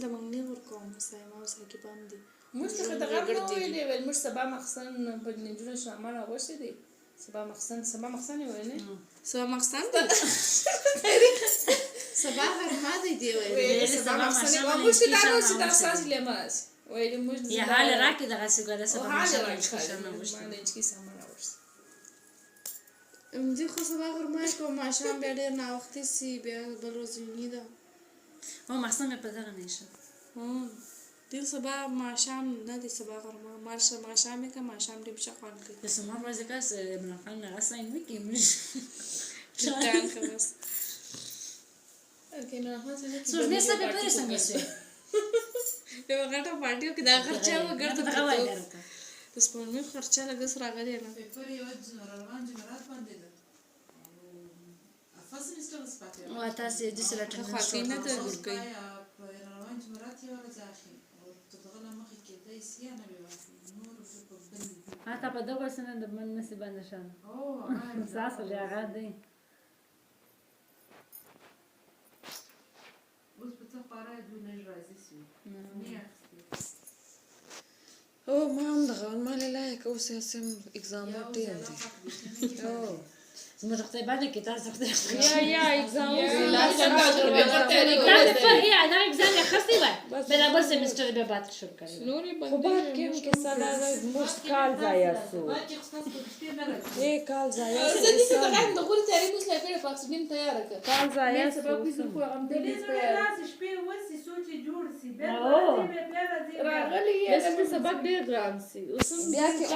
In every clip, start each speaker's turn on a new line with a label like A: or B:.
A: د منګنی ورکوم سایما او ساکي پام دي
B: موږ ته دغه نو ویلې ول موږ سبا مخسن په نجونو شامل اوسې دي سبا مخسن ویل نه
A: سبا مخسن دي سبا غرمه دي ویل
B: سبا مخسن موږ ته دا نو چې تاسو لماس ویل موږ
C: یا حال راکې دغه څه ګره سبا
B: مخسن باندې چې سامان اوسې
A: زه خو سبا غرمه کوم ماشام بیا ډېر نا وختي سي بیا بل ورځ یونی ده
C: او مخسن په دغه نشه
A: دل سبا ماشام نه دي سبا غرمه ماشام کې ماشام دې بچا خان کې
C: د سمار ورځ کاس ابن خان غسای مې کې مش
A: ټان خلاص
B: که نه هڅه نه
C: څو نه سبا په څنګه شي
A: یو غټه پارټیو کې دا خرچه وګرځي
C: دغه وای درته
A: د سپورمي خرچه لګس راغلی نه
D: پیپر یو روان جمعرات باندې ده افاس نستل سپاتې
C: او تاسو د سلټن
A: خو نه ته ورګي
D: روان جمعرات یو ورځ اخی او تدغه مخې کې د سیا نه ویواسي نور په بل
C: هغه په دغه سنه د من نصیب نشان
D: او
C: تاسو هغه دی
D: اوس په څه پاره دوی نه راځي سي نه
A: او ما هم دغه ما لایک اوس اسم اگزام ټی ام دي او
C: زما ته باندې کې تاسو ته
A: یا اگزام
C: تاسو په هي انا اگزام خاصي وای بلا بل سمستر به بعد شروع کړی
A: نورې
E: خو بعد کې سالا موږ کال ځای سو
D: باقي خصوص په دې نه راځي
E: اے کال ځای
B: زه دې څنګه د غوړ تیاری مو سره په اکسیجن تیار کړ
E: کال ځای
B: سبب دې خو هم
D: د
B: دې
D: دې راځي شپې وسی سوچ جوړ سي بیا راځي
B: راغلی
A: بس په سبق ډیر ګران سي اوس
E: بیا کې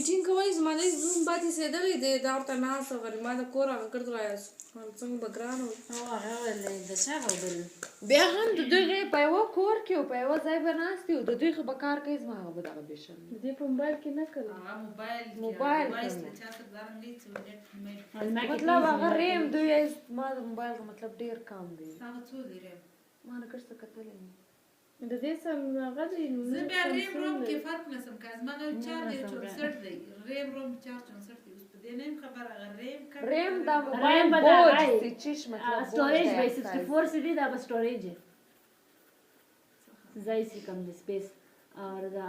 A: میټینګ کوي زمانه زوم باندې سیدلې دي دا ورته ناس غریما د کور هغه کړ درایا څنګه بګران
C: او هغه د څه غوډل
E: بیا هم د دوی په یو کور کې او په یو ځای بناستي او د دوی خو بکار کوي زما هغه دغه بشم
A: دې په موبایل کې نه کړل
E: موبایل مطلب هغه ریم دوی ما د موبایل مطلب ډیر کم دی
D: هغه څو دی ریم
E: ما نه کړه کتلې
A: د دې سم هغه دی
D: زه بیا ریم روم کې فرق نسم کاز ما 464 دی ریم روم 464 دی اوس په دې نه خبر هغه
E: ریم دا موبایل بوج سی چیش مطلب
C: سټوریج به 64 سی دی دا به سټوریج زای سی کم دی سپیس اور دا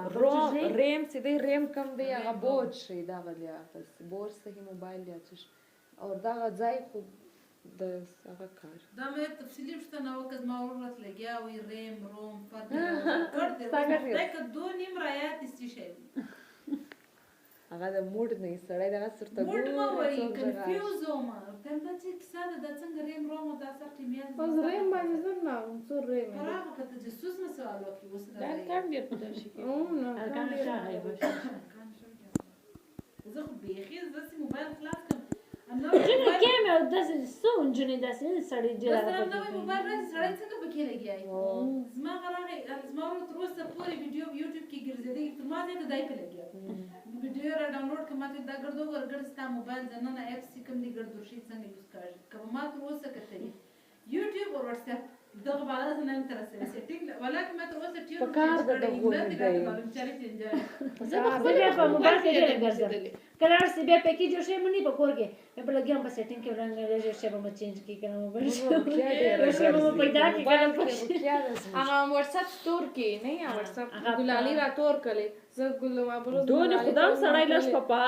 E: ریم سی دی ریم کم دی هغه بوج شي دا ولیا بس بوج صحیح موبایل یا څه اور دا ځای خو د هغه کار
D: دا مې تفصیلی شته نو کز ما ورت لګیا وی ریم روم فرق کړ دې دا دو نیم رایات استشهاد
E: هغه د موډ نه سړی دغه سرته
D: موډ ما وای کنفیوز ما تم دا چې ساده د څنګه ریم روم دا سر ټیمیاز
A: اوس ریم باندې زه نه څو ریم
D: راغه کته جسوس نه سوال وکي وس
A: دا کم ډیر پته شي او نه
C: ارکان شاهي
D: زه خو بیخي زه موبایل خلاص کم
C: جنو کېمه او داسې څو نجونې داسې سړی
D: بس دا نو موبایل راځي سړی څنګه پکې لګیای زما غراغه زما ورو تر اوسه پورې ویډیو یوټیوب کې ګرځېدې تر ما دې دای په لګیا ویډیو را ډاونلوډ کما ته دا ګرځو ورګرځتا موبایل ځنه اپس کوم دي ګرځو شي څنګه یوز کوي کما ما تر اوسه کتلې یوټیوب او واتس اپ دغه بالا نه تر سره سیټینګ ولکه ما تر اوسه ټیو
E: پکار د غوړ دی
D: چاري چنجا
C: زه په موبایل کې ډېر ګرځم کله چې بیا پکې جوړ شي مونږ په کور کې په لګیام په سیټینګ کې رنگ لږه شی به چینج کی کنه موبایل شو پیدا کی کنه
A: هغه واتس اپ تور کې نه یا واتس اپ ګلالي را تور کړي زه ګل ما بلو
E: دونه خدام سړی لښ پپا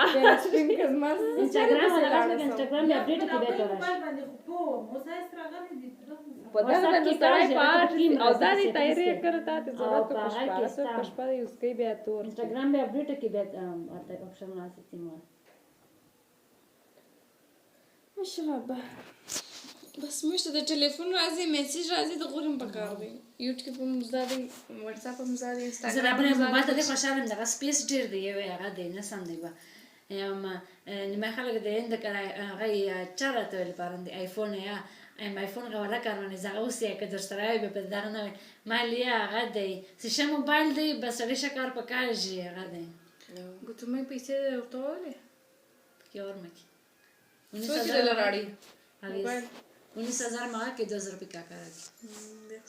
A: سپین کزما
C: انستګرام ولا انستګرام دی اپډیټ کې به تر
D: موبایل باندې خو موسا استراغلی دي
E: په دا د سړی پات او دا دې تیاری کړه ته ضرورت په پښپا یوز کوي بیا تور
C: انستګرام به اپډیټ کې به ورته اپشن واسطه مو
A: ماشاءالله بس مش د ټلیفون راځي میسج راځي د غوړم پکار دی یوټیوب هم زادي واتس اپ هم زادي
C: زه
A: انستګرام
C: په موبایل ته خوشاله یم دا سپیس ډیر دی هغه دی نه سم دی با یم نه خلک د اند کړه هغه چارته لپاره دی آیفون یا آیفون غوړه کارونه زغه اوس یې کډر سره به په دغه نه مالیا هغه دی چې موبایل دی بس لري شکر پکارږي هغه دی
A: ګوتو مې پیسې ورته وله
C: کې ورمکی
A: $19 راړي
C: موبایل 19,000 मांगा के 2,000 रुपए क्या करा
A: देखो